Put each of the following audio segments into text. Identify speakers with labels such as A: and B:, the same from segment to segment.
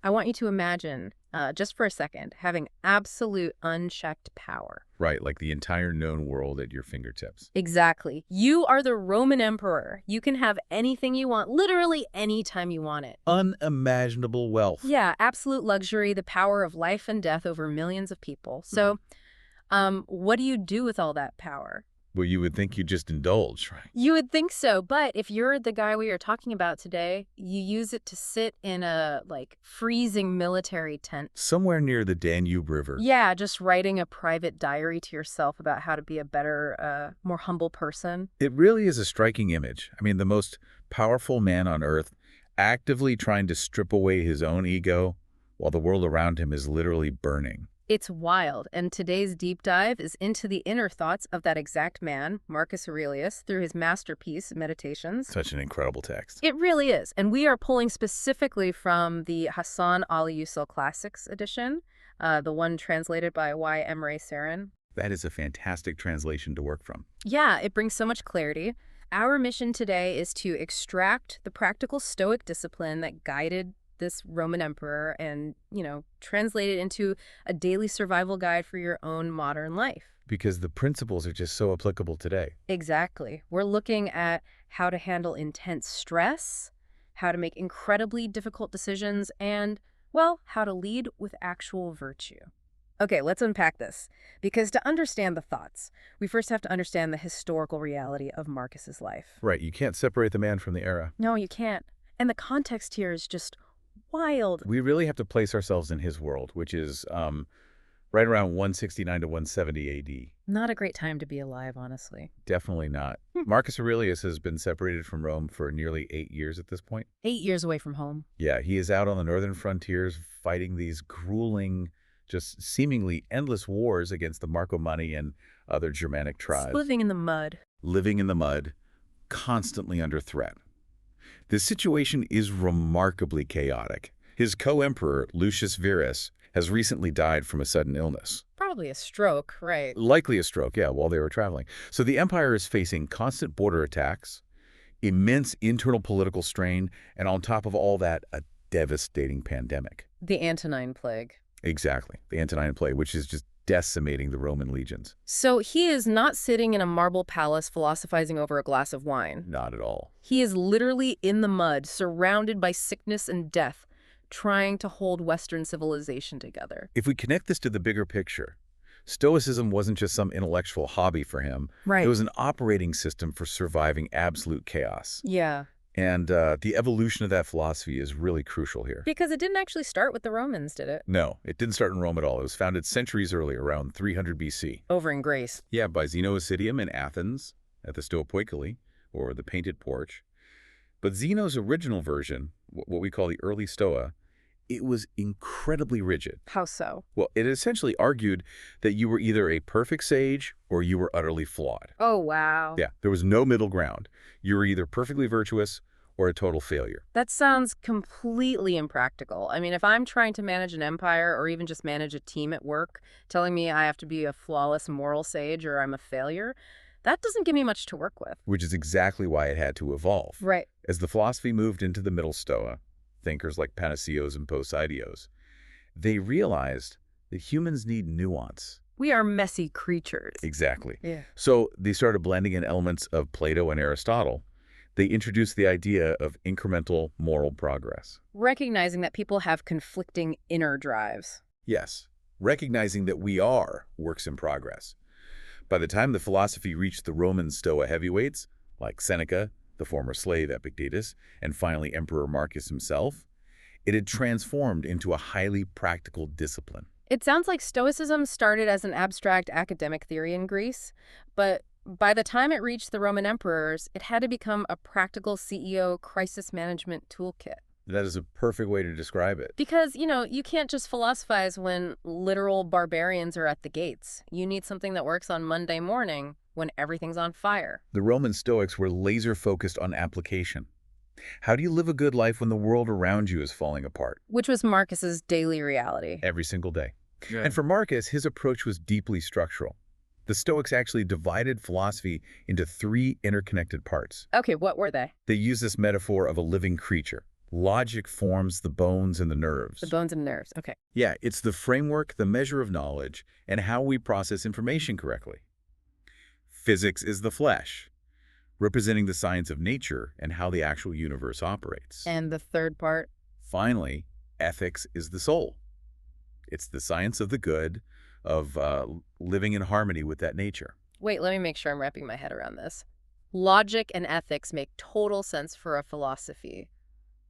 A: I want you to imagine, just for a second, having absolute unchecked power.
B: Right, like the entire known world at your fingertips.
A: Exactly. You are the Roman emperor. You can have anything you want, literally anytime you want it.
B: Unimaginable wealth.
A: Yeah, absolute luxury, the power of life and death over millions of people. So, what do you do with all that power?
B: Well, you would think you just indulge, right?
A: You would think so, but if you're the guy we are talking about today, you use it to sit in a, freezing military tent.
B: Somewhere near the Danube River.
A: Yeah, just writing a private diary to yourself about how to be a better, more humble person.
B: It really is a striking image. I mean, the most powerful man on earth actively trying to strip away his own ego while the world around him is literally burning.
A: It's wild, and today's deep dive is into the inner thoughts of that exact man, Marcus Aurelius, through his masterpiece, Meditations.
B: Such an incredible text.
A: It really is, and we are pulling specifically from the Hassan Ali Yusel Classics edition, the one translated by Y. Emre Saren.
B: That is a fantastic translation to work from.
A: Yeah, it brings so much clarity. Our mission today is to extract the practical Stoic discipline that guided this Roman emperor and, translate it into a daily survival guide for your own modern life.
B: Because the principles are just so applicable today.
A: Exactly. We're looking at how to handle intense stress, how to make incredibly difficult decisions, and, well, how to lead with actual virtue. Okay, let's unpack this. Because to understand the thoughts, we first have to understand the historical reality of Marcus's life.
B: Right, you can't separate the man from the era.
A: No, you can't. And the context here is just wild.
B: We really have to place ourselves in his world, which is right around 169 to 170 AD.
A: Not a great time to be alive, honestly.
B: Definitely not. Marcus Aurelius has been separated from Rome for nearly 8 years at this point.
A: 8 years away from home.
B: Yeah, he is out on the northern frontiers fighting these grueling, just seemingly endless wars against the Marcomanni and other Germanic tribes.
A: Living in the mud.
B: Living in the mud, constantly under threat. The situation is remarkably chaotic. His co-emperor, Lucius Verus, has recently died from a sudden illness.
A: Probably a stroke, right?
B: Likely a stroke, yeah, while they were traveling. So the empire is facing constant border attacks, immense internal political strain, and on top of all that, a devastating pandemic.
A: The Antonine Plague.
B: Exactly, the Antonine Plague, which is just decimating the Roman legions.
A: So he is not sitting in a marble palace philosophizing over a glass of wine.
B: Not at all.
A: He is literally in the mud, surrounded by sickness and death, trying to hold Western civilization together.
B: If we connect this to the bigger picture, Stoicism wasn't just some intellectual hobby for him.
A: Right.
B: It was an operating system for surviving absolute chaos.
A: Yeah.
B: And the evolution of that philosophy is really crucial here.
A: Because it didn't actually start with the Romans, did it?
B: No, it didn't start in Rome at all. It was founded centuries earlier, around 300 BC.
A: Over in Greece.
B: Yeah, by Zeno in Athens at the Stoipoikili, or the Painted Porch. But Zeno's original version, what we call the early Stoa, it was incredibly rigid.
A: How so?
B: Well, it essentially argued that you were either a perfect sage or you were utterly flawed.
A: Oh, wow.
B: Yeah, there was no middle ground. You were either perfectly virtuous or a total failure.
A: That sounds completely impractical. I mean, if I'm trying to manage an empire or even just manage a team at work, telling me I have to be a flawless moral sage or I'm a failure, that doesn't give me much to work with.
B: Which is exactly why it had to evolve.
A: Right.
B: As the philosophy moved into the middle Stoa, thinkers like Panaceios and Poseidios, they realized that humans need nuance.
A: We are messy creatures.
B: Exactly.
A: Yeah.
B: So they started blending in elements of Plato and Aristotle. They introduced the idea of incremental moral progress.
A: Recognizing that people have conflicting inner drives.
B: Yes, recognizing that we are works in progress. By the time the philosophy reached the Roman Stoa heavyweights, like Seneca, the former slave Epictetus, and finally Emperor Marcus himself, it had transformed into a highly practical discipline.
A: It sounds like Stoicism started as an abstract academic theory in Greece, but by the time it reached the Roman emperors, it had to become a practical CEO crisis management toolkit.
B: That is a perfect way to describe it.
A: Because, you can't just philosophize when literal barbarians are at the gates. You need something that works on Monday morning when everything's on fire.
B: The Roman Stoics were laser-focused on application. How do you live a good life when the world around you is falling apart?
A: Which was Marcus's daily reality.
B: Every single day.
A: Yeah.
B: And for Marcus, his approach was deeply structural. The Stoics actually divided philosophy into 3 interconnected parts.
A: Okay, what were they?
B: They used this metaphor of a living creature, Logic forms the bones and the nerves.
A: The bones and nerves. Okay.
B: Yeah, it's the framework, the measure of knowledge, and how we process information correctly. Physics is the flesh, representing the science of nature and how the actual universe operates.
A: And the third part?
B: Finally, ethics is the soul. It's the science of the good, of living in harmony with that nature.
A: Wait, let me make sure I'm wrapping my head around this. Logic and ethics make total sense for a philosophy.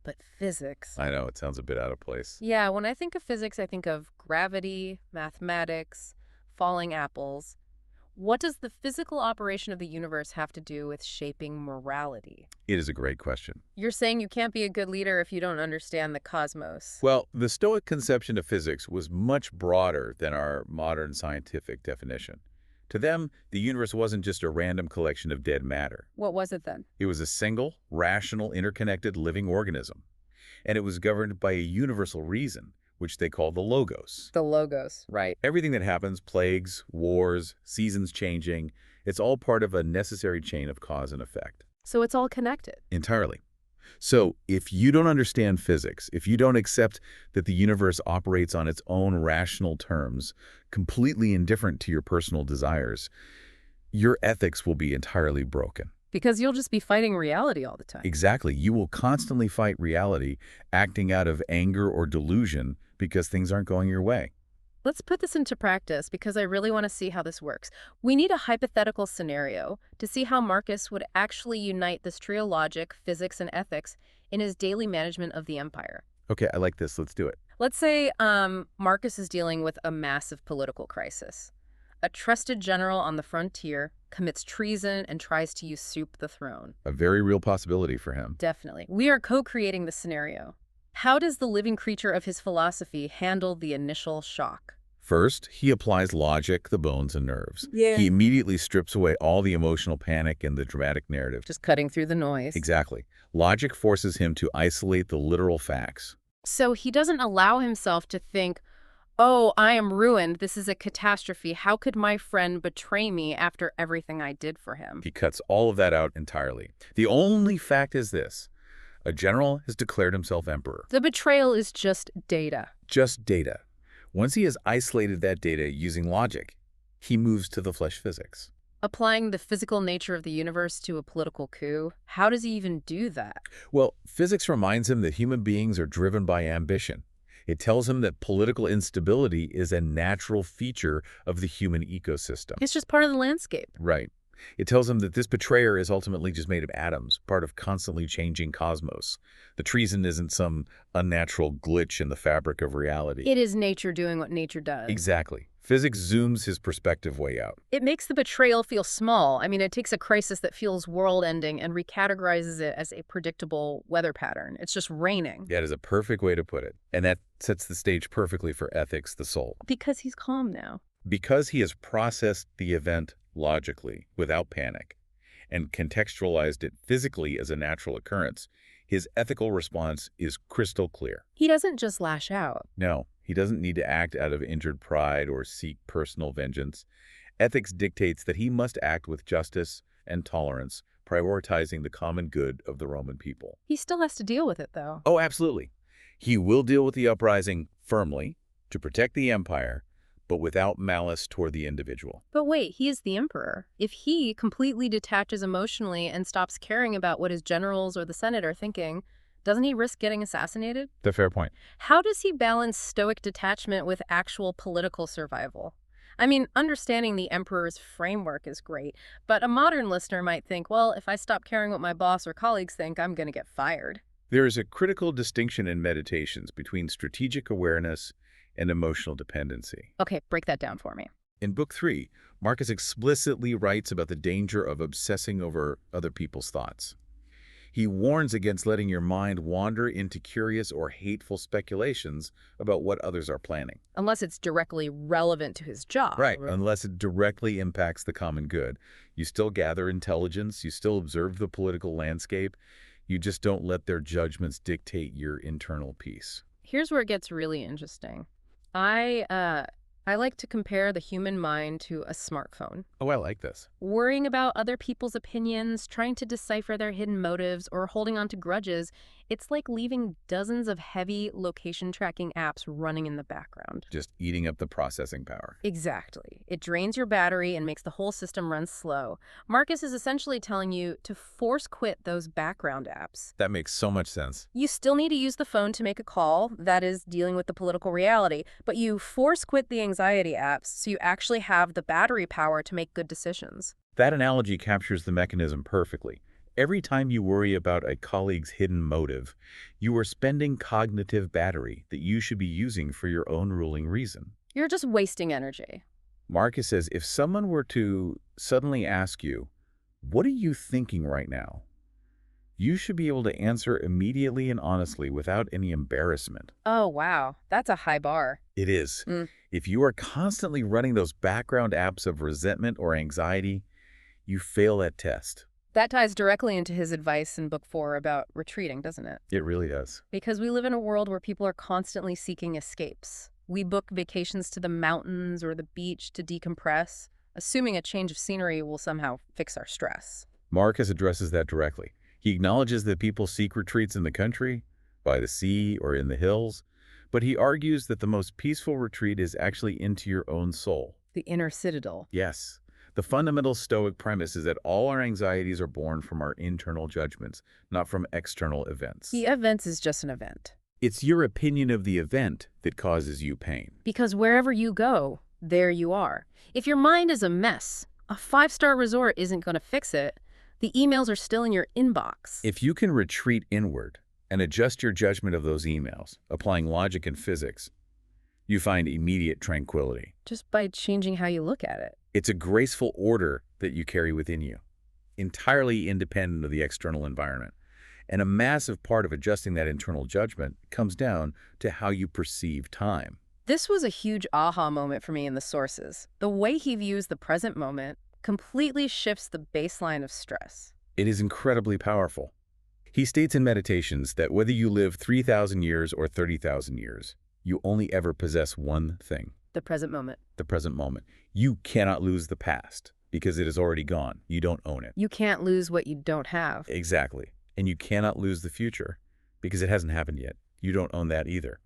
A: But physics...
B: I know, it sounds a bit out of place.
A: Yeah, when I think of physics, I think of gravity, mathematics, falling apples. What does the physical operation of the universe have to do with shaping morality?
B: It is a great question.
A: You're saying you can't be a good leader if you don't understand the cosmos.
B: Well, the Stoic conception of physics was much broader than our modern scientific definition. To them, the universe wasn't just a random collection of dead matter.
A: What was it then?
B: It was a single, rational, interconnected living organism. And it was governed by a universal reason, which they call the logos.
A: The logos, right.
B: Everything that happens, plagues, wars, seasons changing, it's all part of a necessary chain of cause and effect.
A: So it's all connected.
B: Entirely. So if you don't understand physics, if you don't accept that the universe operates on its own rational terms, completely indifferent to your personal desires, your ethics will be entirely broken.
A: Because you'll just be fighting reality all the time.
B: Exactly. You will constantly fight reality, acting out of anger or delusion because things aren't going your way.
A: Let's put this into practice because I really want to see how this works. We need a hypothetical scenario to see how Marcus would actually unite this trio of logic, physics, and ethics in his daily management of the empire.
B: Okay, I like this. Let's do it.
A: Let's say Marcus is dealing with a massive political crisis. A trusted general on the frontier commits treason and tries to usurp the throne.
B: A very real possibility for him.
A: Definitely. We are co-creating the scenario. How does the living creature of his philosophy handle the initial shock?
B: First, he applies logic, the bones and nerves.
A: Yeah.
B: He immediately strips away all the emotional panic and the dramatic narrative.
A: Just cutting through the noise.
B: Exactly. Logic forces him to isolate the literal facts.
A: So he doesn't allow himself to think, oh, I am ruined. This is a catastrophe. How could my friend betray me after everything I did for him?
B: He cuts all of that out entirely. The only fact is this. A general has declared himself emperor.
A: The betrayal is just data.
B: Just data. Once he has isolated that data using logic, he moves to the flesh physics.
A: Applying the physical nature of the universe to a political coup, how does he even do that?
B: Well, physics reminds him that human beings are driven by ambition. It tells him that political instability is a natural feature of the human ecosystem.
A: It's just part of the landscape.
B: Right. It tells him that this betrayer is ultimately just made of atoms, part of constantly changing cosmos. The treason isn't some unnatural glitch in the fabric of reality.
A: It is nature doing what nature does.
B: Exactly. Physics zooms his perspective way out.
A: It makes the betrayal feel small. I mean, it takes a crisis that feels world-ending and recategorizes it as a predictable weather pattern. It's just raining.
B: That is a perfect way to put it. And that sets the stage perfectly for ethics, the soul.
A: Because he's calm now.
B: Because he has processed the event logically, without panic, and contextualized it physically as a natural occurrence, his ethical response is crystal clear.
A: He doesn't just lash out.
B: No, he doesn't need to act out of injured pride or seek personal vengeance. Ethics dictates that he must act with justice and tolerance, prioritizing the common good of the Roman people.
A: He still has to deal with it, though.
B: Oh, absolutely. He will deal with the uprising firmly to protect the empire, but without malice toward the individual.
A: But wait, he is the emperor. If he completely detaches emotionally and stops caring about what his generals or the Senate are thinking, doesn't he risk getting assassinated?
B: The fair point.
A: How does he balance stoic detachment with actual political survival? I mean, understanding the emperor's framework is great, but a modern listener might think, well, if I stop caring what my boss or colleagues think, I'm going to get fired.
B: There is a critical distinction in meditations between strategic awareness and emotional dependency.
A: Okay, break that down for me.
B: In Book 3, Marcus explicitly writes about the danger of obsessing over other people's thoughts. He warns against letting your mind wander into curious or hateful speculations about what others are planning.
A: Unless it's directly relevant to his job.
B: Right, unless it directly impacts the common good. You still gather intelligence, you still observe the political landscape, you just don't let their judgments dictate your internal peace.
A: Here's where it gets really interesting. I like to compare the human mind to a smartphone.
B: Oh, I like this.
A: Worrying about other people's opinions, trying to decipher their hidden motives, or holding on to grudges It's like leaving dozens of heavy location tracking apps running in the background.
B: Just eating up the processing power.
A: Exactly. It drains your battery and makes the whole system run slow. Marcus is essentially telling you to force quit those background apps.
B: That makes so much sense.
A: You still need to use the phone to make a call, that is, dealing with the political reality, but you force quit the anxiety apps so you actually have the battery power to make good decisions.
B: That analogy captures the mechanism perfectly. Every time you worry about a colleague's hidden motive, you are spending cognitive battery that you should be using for your own ruling reason.
A: You're just wasting energy.
B: Marcus says if someone were to suddenly ask you, "What are you thinking right now?" you should be able to answer immediately and honestly without any embarrassment.
A: Oh, wow. That's a high bar.
B: It is.
A: Mm.
B: If you are constantly running those background apps of resentment or anxiety, you fail that test.
A: That ties directly into his advice in Book 4 about retreating, doesn't it?
B: It really does.
A: Because we live in a world where people are constantly seeking escapes. We book vacations to the mountains or the beach to decompress, assuming a change of scenery will somehow fix our stress.
B: Marcus addresses that directly. He acknowledges that people seek retreats in the country, by the sea, or in the hills, but he argues that the most peaceful retreat is actually into your own soul.
A: The inner citadel.
B: Yes. The fundamental Stoic premise is that all our anxieties are born from our internal judgments, not from external events.
A: The event is just an event.
B: It's your opinion of the event that causes you pain.
A: Because wherever you go, there you are. If your mind is a mess, a five-star resort isn't going to fix it. The emails are still in your inbox.
B: If you can retreat inward and adjust your judgment of those emails, applying logic and physics, you find immediate tranquility.
A: Just by changing how you look at it.
B: It's a graceful order that you carry within you, entirely independent of the external environment. And a massive part of adjusting that internal judgment comes down to how you perceive time.
A: This was a huge aha moment for me in the sources. The way he views the present moment completely shifts the baseline of stress.
B: It is incredibly powerful. He states in Meditations that whether you live 3,000 years or 30,000 years, you only ever possess one thing.
A: The present moment.
B: The present moment. You cannot lose the past because it is already gone. You don't own it.
A: You can't lose what you don't have.
B: Exactly. And you cannot lose the future because it hasn't happened yet. You don't own that either.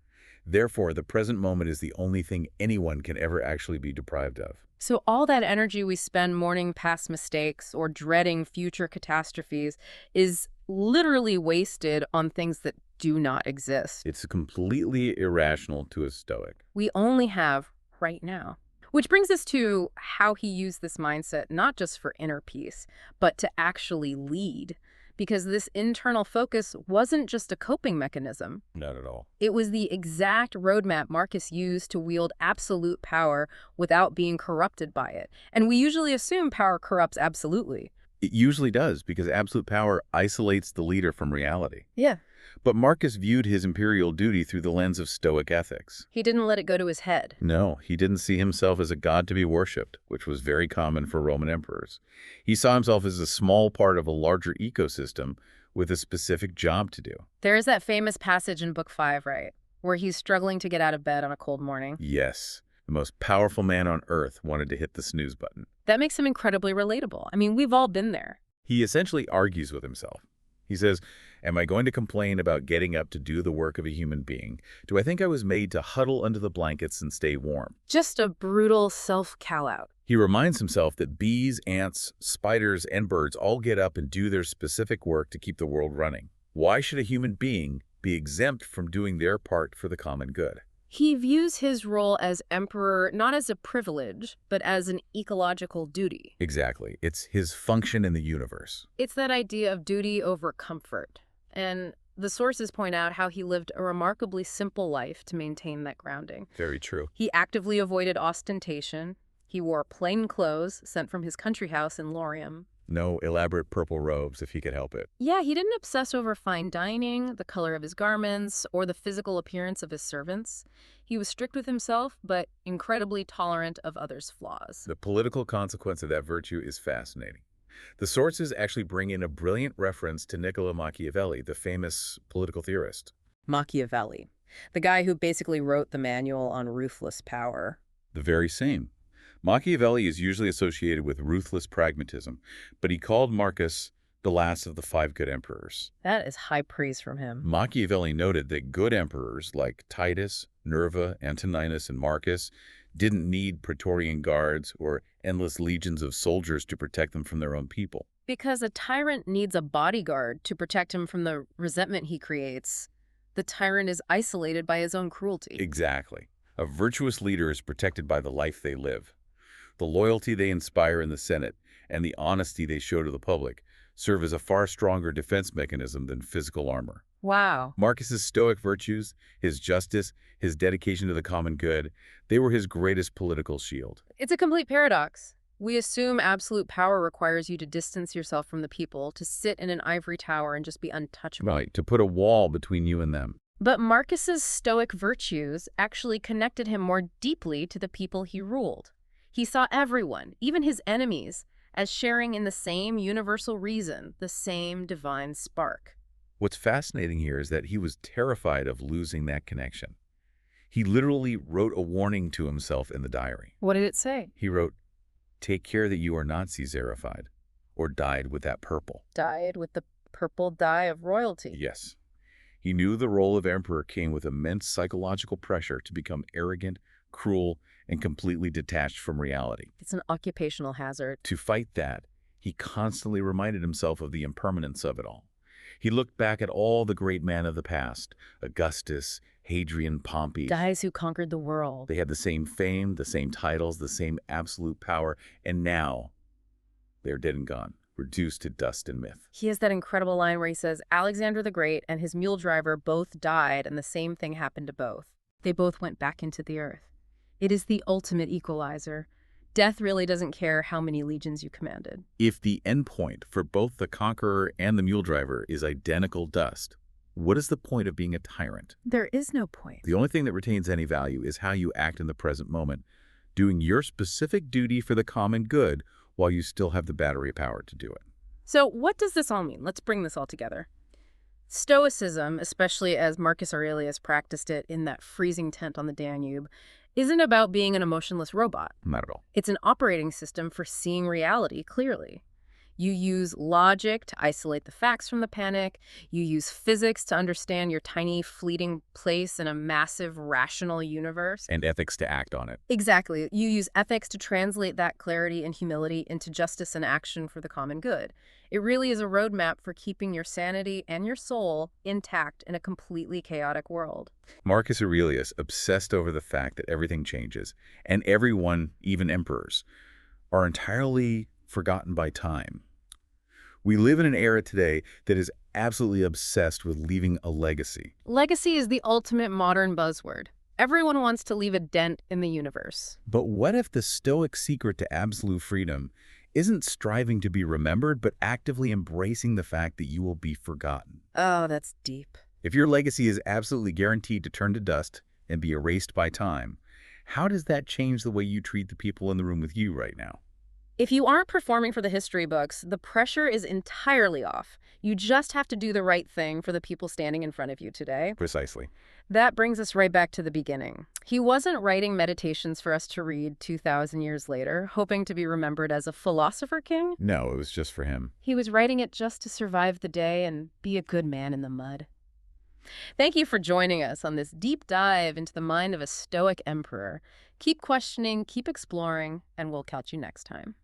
B: Therefore, the present moment is the only thing anyone can ever actually be deprived of.
A: So all that energy we spend mourning past mistakes or dreading future catastrophes is literally wasted on things that do not exist.
B: It's completely irrational to a Stoic.
A: We only have right now. Which brings us to how he used this mindset, not just for inner peace, but to actually lead. Because this internal focus wasn't just a coping mechanism.
B: Not at all.
A: It was the exact roadmap Marcus used to wield absolute power without being corrupted by it. And we usually assume power corrupts absolutely.
B: It usually does because absolute power isolates the leader from reality.
A: Yeah.
B: But Marcus viewed his imperial duty through the lens of Stoic ethics.
A: He didn't let it go to his head.
B: No, he didn't see himself as a god to be worshipped, which was very common for Roman emperors. He saw himself as a small part of a larger ecosystem with a specific job to do.
A: There is that famous passage in Book 5, right? Where he's struggling to get out of bed on a cold morning.
B: Yes, the most powerful man on earth wanted to hit the snooze button.
A: That makes him incredibly relatable. I mean, we've all been there.
B: He essentially argues with himself. He says, am I going to complain about getting up to do the work of a human being? Do I think I was made to huddle under the blankets and stay warm?
A: Just a brutal self-call-out.
B: He reminds himself that bees, ants, spiders, and birds all get up and do their specific work to keep the world running. Why should a human being be exempt from doing their part for the common good?
A: He views his role as emperor not as a privilege, but as an ecological duty.
B: Exactly. It's his function in the universe.
A: It's that idea of duty over comfort. And the sources point out how he lived a remarkably simple life to maintain that grounding.
B: Very true.
A: He actively avoided ostentation. He wore plain clothes sent from his country house in Lorium.
B: No elaborate purple robes if he could help it.
A: Yeah, he didn't obsess over fine dining, the color of his garments, or the physical appearance of his servants. He was strict with himself, but incredibly tolerant of others' flaws.
B: The political consequence of that virtue is fascinating. The sources actually bring in a brilliant reference to Niccolo Machiavelli, the famous political theorist.
A: Machiavelli, the guy who basically wrote the manual on ruthless power.
B: The very same. Machiavelli is usually associated with ruthless pragmatism, but he called Marcus the last of the five good emperors.
A: That is high praise from him.
B: Machiavelli noted that good emperors like Titus, Nerva, Antoninus, and Marcus didn't need Praetorian guards or endless legions of soldiers to protect them from their own people.
A: Because a tyrant needs a bodyguard to protect him from the resentment he creates. The tyrant is isolated by his own cruelty.
B: Exactly. A virtuous leader is protected by the life they live. The loyalty they inspire in the Senate and the honesty they show to the public serve as a far stronger defense mechanism than physical armor.
A: Wow.
B: Marcus's Stoic virtues, his justice, his dedication to the common good, they were his greatest political shield.
A: It's a complete paradox. We assume absolute power requires you to distance yourself from the people, to sit in an ivory tower and just be untouchable.
B: Right, to put a wall between you and them.
A: But Marcus's Stoic virtues actually connected him more deeply to the people he ruled. He saw everyone, even his enemies, as sharing in the same universal reason, the same divine spark.
B: What's fascinating here is that he was terrified of losing that connection. He literally wrote a warning to himself in the diary.
A: What did it say?
B: He wrote, "Take care that you are not Caesarified, or dyed with that purple."
A: Dyed with the purple dye of royalty.
B: Yes. He knew the role of emperor came with immense psychological pressure to become arrogant, cruel, and completely detached from reality.
A: It's an occupational hazard.
B: To fight that, he constantly reminded himself of the impermanence of it all. He looked back at all the great men of the past, Augustus, Hadrian, Pompey.
A: Guys who conquered the world.
B: They had the same fame, the same titles, the same absolute power, and now they're dead and gone, reduced to dust and myth.
A: He has that incredible line where he says, Alexander the Great and his mule driver both died, and the same thing happened to both. They both went back into the earth. It is the ultimate equalizer. Death really doesn't care how many legions you commanded.
B: If the endpoint for both the conqueror and the mule driver is identical dust, what is the point of being a tyrant?
A: There is no point.
B: The only thing that retains any value is how you act in the present moment, doing your specific duty for the common good while you still have the battery power to do it.
A: So what does this all mean? Let's bring this all together. Stoicism, especially as Marcus Aurelius practiced it in that freezing tent on the Danube, isn't about being an emotionless robot.
B: Not at all.
A: It's an operating system for seeing reality clearly. You use logic to isolate the facts from the panic. You use physics to understand your tiny, fleeting place in a massive, rational universe.
B: And ethics to act on it.
A: Exactly. You use ethics to translate that clarity and humility into justice and action for the common good. It really is a roadmap for keeping your sanity and your soul intact in a completely chaotic world.
B: Marcus Aurelius obsessed over the fact that everything changes, and everyone, even emperors, are entirely forgotten by time. We live in an era today that is absolutely obsessed with leaving a legacy.
A: Legacy is the ultimate modern buzzword. Everyone wants to leave a dent in the universe.
B: But what if the Stoic secret to absolute freedom isn't striving to be remembered, but actively embracing the fact that you will be forgotten?
A: Oh, that's deep.
B: If your legacy is absolutely guaranteed to turn to dust and be erased by time, how does that change the way you treat the people in the room with you right now?
A: If you aren't performing for the history books, the pressure is entirely off. You just have to do the right thing for the people standing in front of you today.
B: Precisely.
A: That brings us right back to the beginning. He wasn't writing meditations for us to read 2,000 years later, hoping to be remembered as a philosopher king.
B: No, it was just for him.
A: He was writing it just to survive the day and be a good man in the mud. Thank you for joining us on this deep dive into the mind of a Stoic emperor. Keep questioning, keep exploring, and we'll catch you next time.